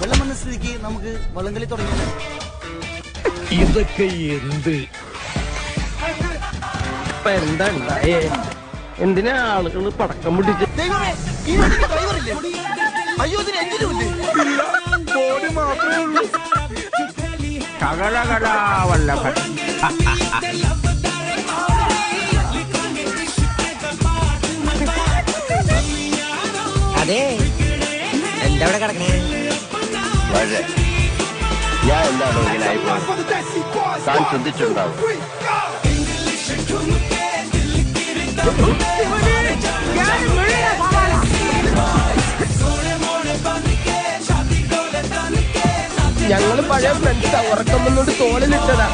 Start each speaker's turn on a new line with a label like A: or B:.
A: വെള്ളം വന്ന സ്ഥിതിക്ക് നമുക്ക് വള്ളംകളി തുടങ്ങിയാലോ?
B: ഇതൊക്കെ എന്ത്
C: എന്താ ഉണ്ടായേ? എന്തിനാ ആളുകൾ പടക്കം പിടിച്ച്?
A: ദൈവമേ, ഈ വണ്ടിക്ക് ഡ്രൈവറില്ലേ? അയ്യോ, ഇതിന് എഞ്ചിനും ഇല്ലേ?
B: ബോഡി മാത്രമേ ഉള്ളൂ.
C: കകളകലാവല്ലഭൻ.
D: അതെ, എന്താ ഇവിടെ കിടക്കണേ?
E: ഞാൻ എന്താണോ ഇങ്ങനെ ആയിപ്പോയത്? താൻ ചിന്തിച്ചിട്ടുണ്ടാവും.
C: ഞങ്ങള് പഴയ ഫ്രണ്ട്സാ. ഉറക്കം വന്നോണ്ട് തോളിലിട്ടതാ.